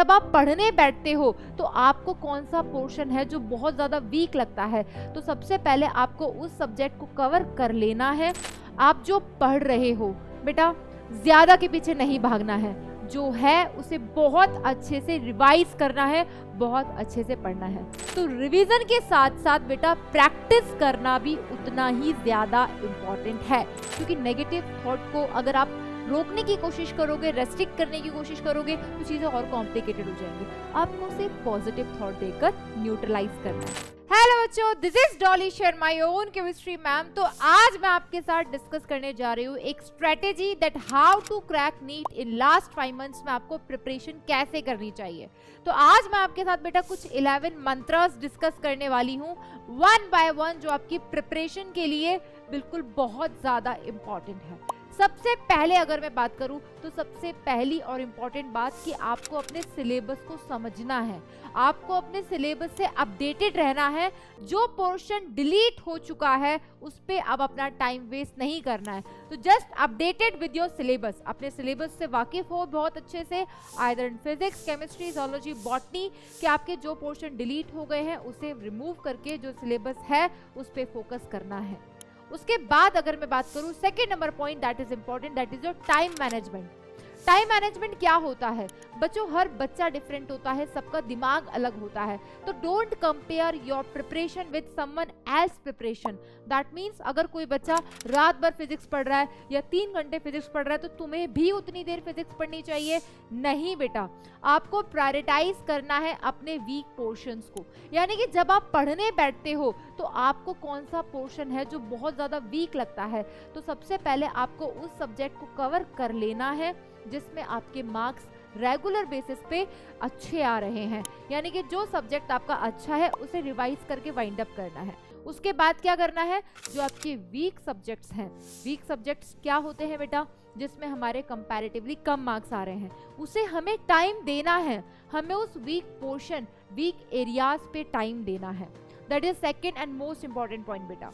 जब आप पढ़ने बैठते हो तो आपको कौन सा पोर्शन है जो बहुत ज़्यादा वीक लगता है, तो सबसे पहले आपको उस सब्जेक्ट को कवर कर लेना है। आप जो पढ़ रहे हो बेटा, ज़्यादा के पीछे नहीं भागना है, जो है उसे बहुत अच्छे से रिवाइज करना है, बहुत अच्छे से पढ़ना है। तो रिवीजन के साथ साथ बेटा प्रैक्टिस करना भी उतना ही ज़्यादा इम्पॉर्टेंट है, क्योंकि नेगेटिव थॉट को अगर आप रोकने की कोशिश करोगे, रेस्ट्रिक्ट करने की कोशिश करोगे, तो चीज़ें और कॉम्प्लिकेटेड हो जाएंगी। आपको सिर्फ पॉजिटिव थॉट देकर न्यूट्रलाइज करना है। हेलो बच्चों, this is Dolly Sharma, your own chemistry ma'am. तो आज मैं आपके साथ डिस्कस करने जा रही हूँ एक strategy that how to crack NEET in last 5 months में आपको प्रिपरेशन कैसे करनी चाहिए। तो आज मैं आपके साथ बेटा कुछ 11 मंत्रास डिस्कस करने वाली हूँ, वन बाय वन, जो आपकी प्रिपरेशन के लिए बिल्कुल बहुत ज़्यादा इम्पॉर्टेंट है। सबसे पहले अगर मैं बात करूं तो सबसे पहली और इम्पॉर्टेंट बात कि आपको अपने सिलेबस को समझना है, आपको अपने सिलेबस से अपडेटेड रहना है। जो पोर्शन डिलीट हो चुका है उस पे अब अपना टाइम वेस्ट नहीं करना है। तो just updated with your syllabus, अपने सिलेबस से वाकिफ हो बहुत अच्छे से, either in physics, chemistry, zoology, botany, कि आपके जो पोर्शन डिलीट हो गए हैं उसे रिमूव करके जो सिलेबस है उस पे फोकस करना है। उसके बाद अगर मैं बात करूं second number point that is important, that is your time management. Time management क्या होता है बच्चों? हर बच्चा डिफरेंट होता है, सबका दिमाग अलग होता है। तो don't compare your preparation with someone else preparation. That means अगर कोई बच्चा रात भर फिजिक्स पढ़ रहा है या 3 घंटे फिजिक्स पढ़ रहा है तो तुम्हें भी उतनी देर फिजिक्स पढ़नी चाहिए? नहीं बेटा, आपको प्रायोरिटाइज करना है अपने वीक पोर्शंस को। यानी कि जब आप पढ़ने बैठते हो तो आपको कौन सा पोर्शन है जो बहुत ज़्यादा वीक लगता है, तो सबसे पहले आपको उस सब्जेक्ट को कवर कर लेना है जिसमें आपके मार्क्स रेगुलर बेसिस पे अच्छे आ रहे हैं। यानी कि जो सब्जेक्ट आपका अच्छा है उसे रिवाइज करके वाइंड अप करना है। उसके बाद क्या करना है? जो आपके वीक सब्जेक्ट्स हैं, वीक सब्जेक्ट्स क्या होते हैं बेटा? जिसमें हमारे कंपैरेटिवली कम मार्क्स आ रहे हैं, उसे हमें टाइम देना है, हमें उस वीक पोर्शन, वीक एरियाज पे टाइम देना है। That is second and most important point बेटा।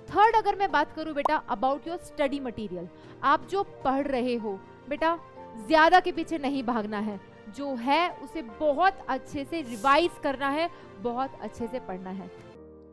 थर्ड अगर मैं बात करूं बेटा अबाउट योर स्टडी मटेरियल, आप जो पढ़ रहे हो बेटा, ज्यादा के पीछे नहीं भागना है, जो है उसे बहुत अच्छे से रिवाइज करना है, बहुत अच्छे से पढ़ना है।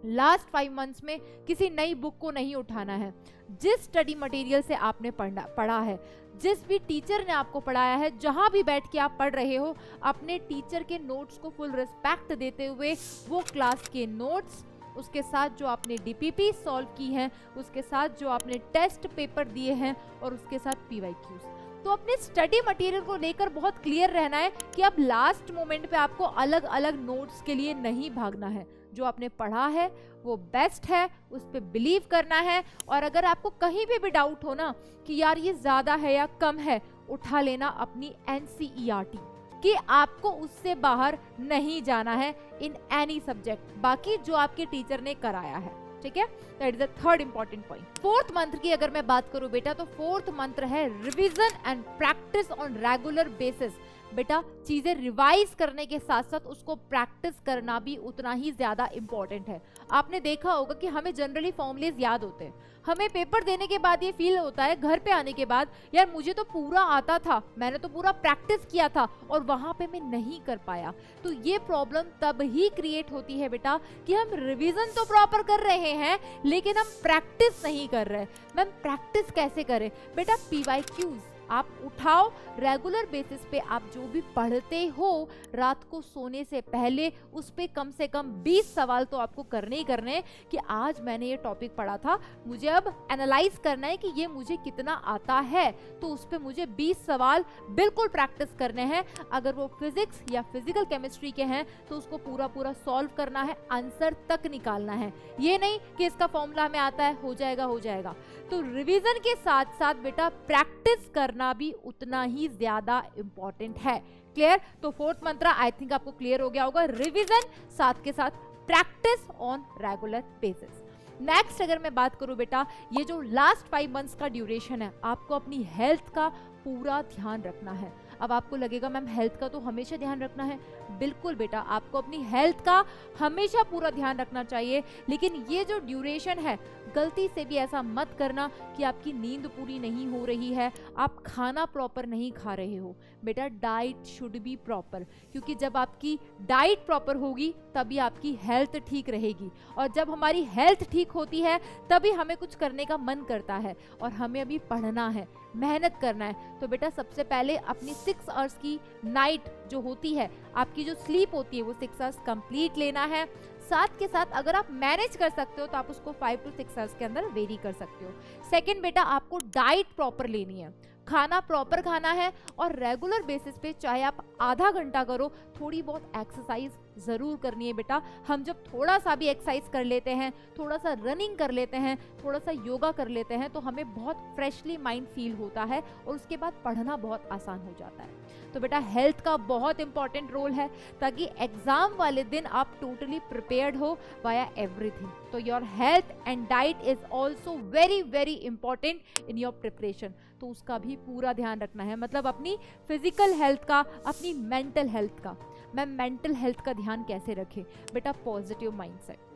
लास्ट 5 मंथ्स में किसी नई बुक को नहीं उठाना है। जिस स्टडी मटेरियल से आपने पढ़ा है, जिस भी टीचर ने आपको पढ़ाया है, जहां भी बैठ के आप पढ़ रहे हो, अपने टीचर के नोट्स को फुल रिस्पेक्ट देते हुए वो क्लास के नोट्स, उसके साथ जो आपने डीपीपी सॉल्व की है, उसके साथ जो आपने टेस्ट पेपर दिए हैं और उसके साथ पीवाईक्यूज, तो अपने स्टडी मटेरियल को लेकर बहुत क्लियर रहना है कि अब लास्ट मोमेंट पे आपको अलग अलग नोट्स के लिए नहीं भागना है। जो आपने पढ़ा है वो बेस्ट है, उस पर बिलीव करना है। और अगर आपको कहीं पे भी डाउट हो ना कि यार ये ज्यादा है या कम है, उठा लेना अपनी NCERT कि आपको उससे बाहर नहीं जाना है इन एनी सब्जेक्ट, बाकी जो आपके टीचर ने कराया है। ठीक है, that is the third important point. Fourth मंत्र की अगर मैं बात करूं बेटा, तो फोर्थ मंत्र है revision and practice on regular basis. बेटा चीजें रिवाइज करने के साथ साथ उसको प्रैक्टिस करना भी उतना ही ज्यादा इंपॉर्टेंट है। आपने देखा होगा कि हमें जनरली फॉर्मूलेज याद होते हैं, हमें पेपर देने के बाद ये फील होता है घर पे आने के बाद, यार मुझे तो पूरा आता था, मैंने तो पूरा प्रैक्टिस किया था और वहां पे मैं नहीं कर पाया। तो ये प्रॉब्लम तब ही क्रिएट होती है बेटा कि हम रिवीजन तो प्रॉपर कर रहे हैं लेकिन हम प्रैक्टिस नहीं कर रहे। मैम प्रैक्टिस कैसे करें? बेटा पीवाईक्यूज आप उठाओ, रेगुलर बेसिस पे आप जो भी पढ़ते हो रात को सोने से पहले उस पे कम से कम 20 सवाल तो आपको करने ही करने हैं कि आज मैंने ये टॉपिक पढ़ा था, मुझे अब एनालाइज करना है कि ये मुझे कितना आता है, तो उस पे मुझे 20 सवाल बिल्कुल प्रैक्टिस करने हैं। अगर वो फिजिक्स या फिजिकल केमिस्ट्री के हैं तो उसको पूरा पूरा सॉल्व करना है, आंसर तक निकालना है। ये नहीं कि इसका फॉर्मूला हमें आता है, हो जाएगा। तो रिवीजन के साथ साथ बेटा प्रैक्टिस करना भी उतना ही ज्यादा इंपॉर्टेंट है। क्लियर? तो फोर्थ मंत्र आई थिंक आपको क्लियर हो गया होगा, रिवीजन साथ के साथ practice on regular basis. Next अगर मैं बात करूं बेटा, ये जो लास्ट 5 मंथ्स का ड्यूरेशन है, आपको अपनी हेल्थ का पूरा ध्यान रखना है। अब आपको लगेगा मैम हेल्थ का तो हमेशा ध्यान रखना है। बिल्कुल बेटा, आपको अपनी हेल्थ का हमेशा पूरा ध्यान रखना चाहिए, लेकिन ये जो ड्यूरेशन है, गलती से भी ऐसा मत करना कि आपकी नींद पूरी नहीं हो रही है, आप खाना प्रॉपर नहीं खा रहे हो। बेटा डाइट शुड बी प्रॉपर, क्योंकि जब आपकी डाइट प्रॉपर होगी तभी आपकी हेल्थ ठीक रहेगी, और जब हमारी हेल्थ ठीक होती है तभी हमें कुछ करने का मन करता है, और हमें अभी पढ़ना है, मेहनत करना है। तो बेटा सबसे पहले अपनी 6 आवर्स की नाइट जो होती है, आपकी जो स्लीप होती है, वो 6 आवर्स कंप्लीट लेना है। साथ के साथ अगर आप मैनेज कर सकते हो तो आप उसको 5 to 6 आवर्स के अंदर वेरी कर सकते हो। सेकंड बेटा, आपको डाइट प्रॉपर लेनी है, खाना प्रॉपर खाना है, और रेगुलर बेसिस पे चाहे आप आधा घंटा करो, थोड़ी बहुत एक्सरसाइज जरूर करनी है बेटा। हम जब थोड़ा सा भी एक्सरसाइज कर लेते हैं, थोड़ा सा रनिंग कर लेते हैं, थोड़ा सा योगा कर लेते हैं, तो हमें बहुत फ्रेशली माइंड फील होता है, और उसके बाद पढ़ना बहुत आसान हो जाता है। तो बेटा हेल्थ का बहुत इंपॉर्टेंट रोल है, ताकि एग्जाम वाले दिन आप टोटली प्रिपेयर्ड हो वाया एवरीथिंग। तो your health and diet is also very very important in your preparation. तो उसका भी पूरा ध्यान रखना है, मतलब अपनी फिजिकल हेल्थ का, अपनी मेंटल हेल्थ का। मैम मेंटल हेल्थ का ध्यान कैसे रखें? बेटा पॉजिटिव माइंडसेट।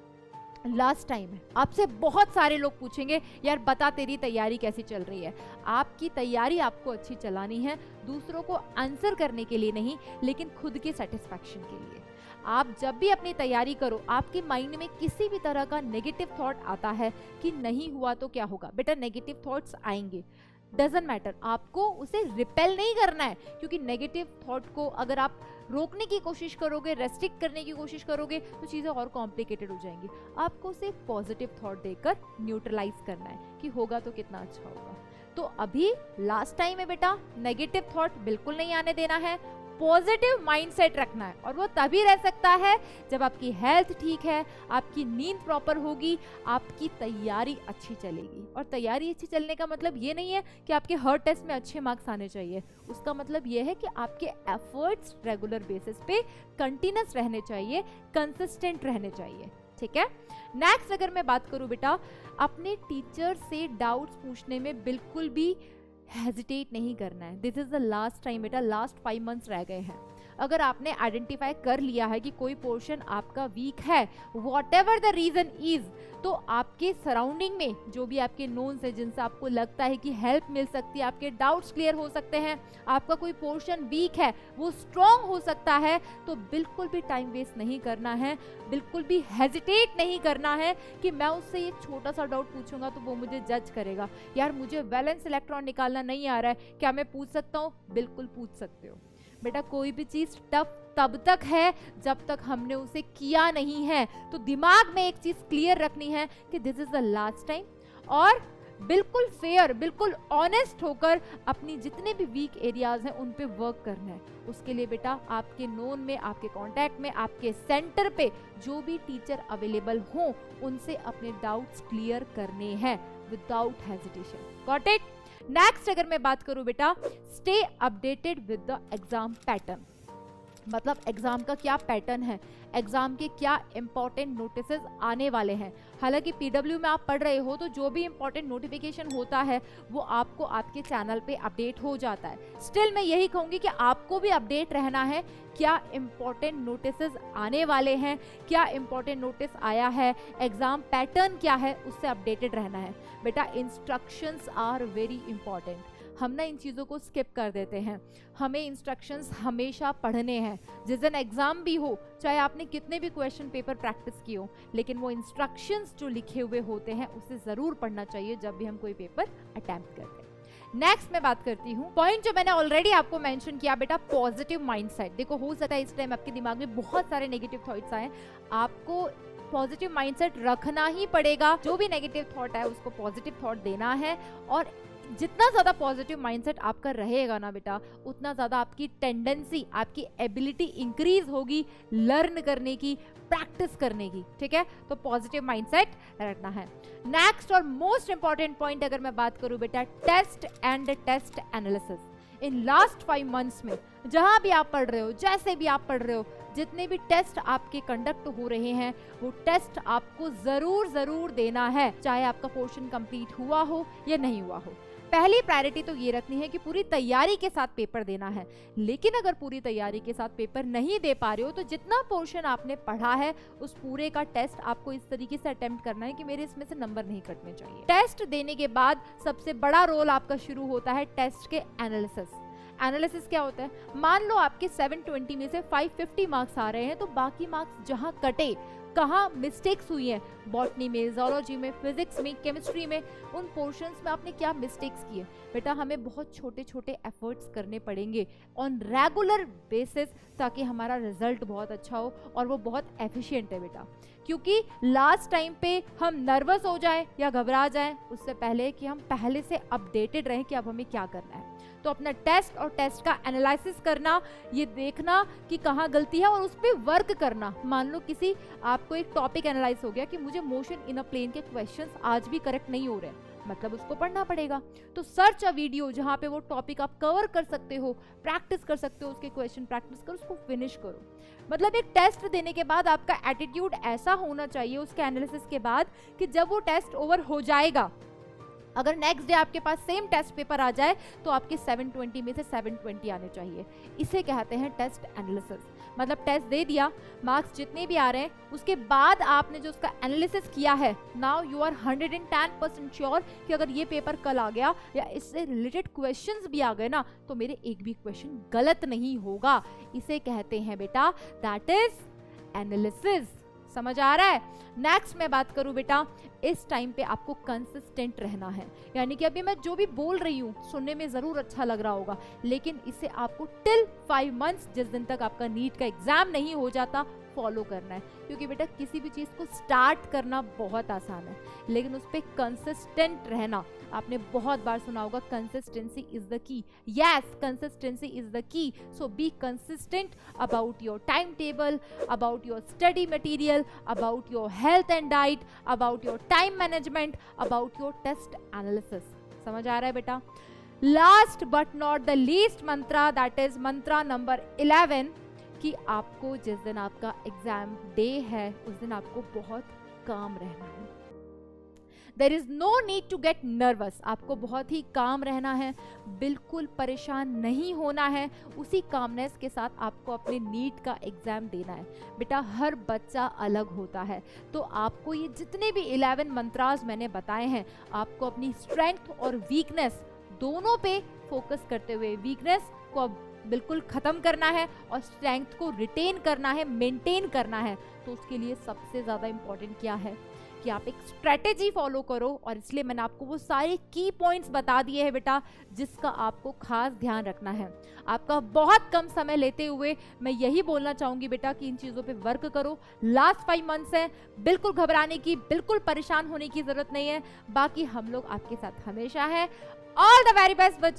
लास्ट टाइम है, आपसे बहुत सारे लोग पूछेंगे यार बता तेरी तैयारी कैसी चल रही है। आपकी तैयारी आपको अच्छी चलानी है, दूसरों को आंसर करने के लिए नहीं, लेकिन खुद के सेटिस्फैक्शन के लिए। आप जब भी अपनी तैयारी करो, आपके माइंड में किसी भी तरह का नेगेटिव थॉट आता है कि नहीं हुआ तो क्या होगा, बेटा नेगेटिव थॉट्स आएंगे, डजंट मैटर, आपको उसे रिपेल नहीं करना है, क्योंकि नेगेटिव थॉट को अगर आप रोकने की कोशिश करोगे, रेस्ट्रिक्ट करने की कोशिश करोगे, तो चीज़ें और कॉम्प्लिकेटेड हो जाएंगी। आपको उसे पॉजिटिव थॉट देकर न्यूट्रलाइज करना है कि होगा तो कितना अच्छा होगा। तो अभी लास्ट टाइम है बेटा, नेगेटिव थॉट बिल्कुल नहीं आने देना है, पॉजिटिव माइंडसेट रखना है, और वो तभी रह सकता है जब आपकी हेल्थ ठीक है, आपकी नींद प्रॉपर होगी, आपकी तैयारी अच्छी चलेगी। और तैयारी अच्छी चलने का मतलब ये नहीं है कि आपके हर टेस्ट में अच्छे मार्क्स आने चाहिए, उसका मतलब ये है कि आपके एफर्ट्स रेगुलर बेसिस पे कंटिन्यूस रहने चाहिए, कंसिस्टेंट रहने चाहिए। ठीक है। नेक्स्ट अगर मैं बात करूं बेटा, अपने टीचर से डाउट्स पूछने में बिल्कुल भी हेजिटेट नहीं करना है। This is the last time बेटा, लास्ट 5 मंथ्स रह गए हैं। अगर आपने आइडेंटिफाई कर लिया है कि कोई पोर्शन आपका वीक है, whatever the reason is, तो आपके सराउंडिंग में जो भी आपके नोन्स है, जिनसे आपको लगता है कि हेल्प मिल सकती है, आपके डाउट्स क्लियर हो सकते हैं, आपका कोई पोर्शन वीक है, वो स्ट्रॉन्ग हो सकता है, तो बिल्कुल भी टाइम वेस्ट नहीं करना है, बिल्कुल भी हेजिटेट नहीं करना है कि मैं उससे एक छोटा सा डाउट पूछूंगा तो वो मुझे जज करेगा, यार मुझे वैलेंस इलेक्ट्रॉन निकालना नहीं आ रहा है, क्या मैं पूछ सकता हूँ? बिल्कुल पूछ सकते हो बेटा। कोई भी चीज टफ तब तक है जब तक हमने उसे किया नहीं है। तो दिमाग में एक चीज क्लियर रखनी है कि this is the last time, और बिल्कुल फेयर, बिल्कुल ऑनेस्ट होकर अपनी जितने भी वीक एरियाज हैं उन पे वर्क करना है। उसके लिए बेटा आपके नोन में, आपके कांटेक्ट में, आपके सेंटर पे जो भी टीचर अवेलेबल हो, उनसे अपने डाउट्स क्लियर करने हैं without hesitation. Got it? Next अगर मैं बात करूं बेटा, stay updated with the exam pattern. मतलब एग्जाम का क्या पैटर्न है, एग्जाम के क्या इंपॉर्टेंट नोटिसेस आने वाले हैं। हालांकि पीडब्ल्यू में आप पढ़ रहे हो तो जो भी इंपॉर्टेंट नोटिफिकेशन होता है वो आपको आपके चैनल पे अपडेट हो जाता है। स्टिल मैं यही कहूंगी कि आपको भी अपडेट रहना है, क्या इंपॉर्टेंट नोटिसेस आने वाले हैं, क्या इंपॉर्टेंट नोटिस आया है, एग्जाम पैटर्न क्या है, उससे अपडेटेड रहना है। बेटा इंस्ट्रक्शंस आर वेरी इंपॉर्टेंट। हम ना इन चीज़ों को स्किप कर देते हैं। हमें इंस्ट्रक्शंस हमेशा पढ़ने हैं, जिस दिन एग्जाम भी हो, चाहे आपने कितने भी क्वेश्चन पेपर प्रैक्टिस किए हो, लेकिन वो इंस्ट्रक्शंस जो लिखे हुए होते हैं उसे ज़रूर पढ़ना चाहिए जब भी हम कोई पेपर अटेम्प्ट करते हैं। नेक्स्ट मैं बात करती हूँ पॉइंट जो मैंने ऑलरेडी आपको मेंशन किया बेटा, पॉजिटिव माइंडसेट। देखो हो सकता है इस टाइम आपके दिमाग में बहुत सारे नेगेटिव थॉट्स आए, आपको पॉजिटिव माइंडसेट रखना ही पड़ेगा। जो भी नेगेटिव थॉट है उसको पॉजिटिव थॉट देना है, और जितना ज्यादा पॉजिटिव माइंडसेट आपका रहेगा ना बेटा, उतना ज्यादा आपकी टेंडेंसी, आपकी एबिलिटी इंक्रीज होगी लर्न करने की, प्रैक्टिस करने की। ठीक है, तो पॉजिटिव माइंडसेट रखना है। नेक्स्ट और मोस्ट इंपॉर्टेंट पॉइंट अगर मैं बात करूं बेटा, test and test analysis. In last 5 months में जहां भी आप पढ़ रहे हो, जैसे भी आप पढ़ रहे हो, जितने भी टेस्ट आपके कंडक्ट हो रहे हैं, वो टेस्ट आपको जरूर देना है, चाहे आपका पोर्शन कंप्लीट हुआ हो या नहीं हुआ हो। पहली प्रायोरिटी तो ये रखनी है कि पूरी तैयारी के साथ पेपर देना है। लेकिन अगर पूरी तैयारी के साथ पेपर नहीं दे पा रहे हो तो जितना पोर्शन आपने पढ़ा है उस पूरे का टेस्ट आपको इस तरीके से अटेम्प्ट करना है कि मेरे इसमें से नंबर नहीं कटने चाहिए। टेस्ट देने के बाद सबसे बड़ा रोल आपका शुरू होता है टेस्ट के एनालिसिस। एनालिसिस क्या होता है? मान लो आपके 720 में से 550 मार्क्स आ रहे हैं, तो बाकी मार्क्स जहां कटे, कहाँ मिस्टेक्स हुई हैं, बॉटनी में, जोलॉजी में, फिजिक्स में, केमिस्ट्री में, उन पोर्शंस में आपने क्या मिस्टेक्स किए। बेटा हमें बहुत छोटे छोटे एफर्ट्स करने पड़ेंगे ऑन रेगुलर बेसिस ताकि हमारा रिजल्ट बहुत अच्छा हो और वो बहुत एफिशिएंट है बेटा। क्योंकि लास्ट टाइम पे हम नर्वस हो जाएं या घबरा जाएं उससे पहले कि हम पहले से अपडेटेड रहें कि अब हमें क्या करना है। तो अपना टेस्ट और टेस्ट का एनालिसिस करना, ये देखना कि कहाँ गलती है और उस पर वर्क करना। मान लो किसी आपको एक टॉपिक एनालाइज हो गया कि मुझे मोशन इन अ प्लेन के क्वेश्चंस आज भी करेक्ट नहीं हो रहे, मतलब उसको पढ़ना पड़ेगा। तो सर्च अ वीडियो जहाँ पे वो टॉपिक आप कवर कर सकते हो, प्रैक्टिस कर सकते हो, उसके क्वेश्चन प्रैक्टिस करो, उसको फिनिश करो। मतलब एक टेस्ट देने के बाद आपका एटीट्यूड ऐसा होना चाहिए उसके एनालिसिस के बाद कि जब वो टेस्ट ओवर हो जाएगा, अगर नेक्स्ट डे आपके पास सेम टेस्ट पेपर आ जाए तो आपके 720 में से 720 आने चाहिए। इसे कहते हैं टेस्ट एनालिसिस। मतलब टेस्ट दे दिया, मार्क्स जितने भी आ रहे हैं, उसके बाद आपने जो उसका एनालिसिस किया है, नाउ यू आर 110% श्योर कि अगर ये पेपर कल आ गया या इससे रिलेटेड क्वेश्चंस भी आ गए ना तो मेरे एक भी क्वेश्चन गलत नहीं होगा। इसे कहते हैं बेटा दैट इज एनालिसिस। समझ आ रहा है? नेक्स्ट मैं बात करूं बेटा, इस टाइम पे आपको कंसिस्टेंट रहना है। यानी कि अभी मैं जो भी बोल रही हूँ सुनने में जरूर अच्छा लग रहा होगा, लेकिन इसे आपको टिल 5 मंथ्स, जिस दिन तक आपका नीट का एग्जाम नहीं हो जाता, फॉलो करना है। क्योंकि बेटा किसी भी चीज को स्टार्ट करना बहुत आसान है, लेकिन उस पर कंसिस्टेंट रहना, आपने बहुत बार सुना होगा consistency is the key. Yes, consistency is the key. So be consistent about your time table, about your study material, about your health and diet, about your time management, about your test analysis. समझ आ रहा है बेटा? Last but not the least mantra, that is mantra number 11, कि आपको जिस दिन आपका एग्जाम डे है उस दिन आपको बहुत काम रहना है। There is no need to get nervous. आपको बहुत ही काम रहना है, बिल्कुल परेशान नहीं होना है। उसी कामनेस के साथ आपको अपने नीट का एग्जाम देना है। बेटा हर बच्चा अलग होता है, तो आपको ये जितने भी 11 मंत्रास मैंने बताए हैं, आपको अपनी स्ट्रेंथ और वीकनेस दोनों पे फोकस करते हुए वीकनेस को बिल्कुल खत्म करना है और स्ट्रेंथ को रिटेन करना है, मेंटेन करना है। तो उसके लिए सबसे ज्यादा इंपॉर्टेंट क्या है कि आप एक स्ट्रेटेजी फॉलो करो, और इसलिए मैंने आपको वो सारे की पॉइंट्स बता दिए हैं बेटा, जिसका आपको खास ध्यान रखना है। आपका बहुत कम समय लेते हुए मैं यही बोलना चाहूंगी बेटा कि इन चीजों पे वर्क करो। लास्ट 5 मंथ्स है, बिल्कुल घबराने की, बिल्कुल परेशान होने की जरूरत नहीं है। बाकी हम लोग आपके साथ हमेशा है। ऑल द वेरी बेस्ट बच्चों।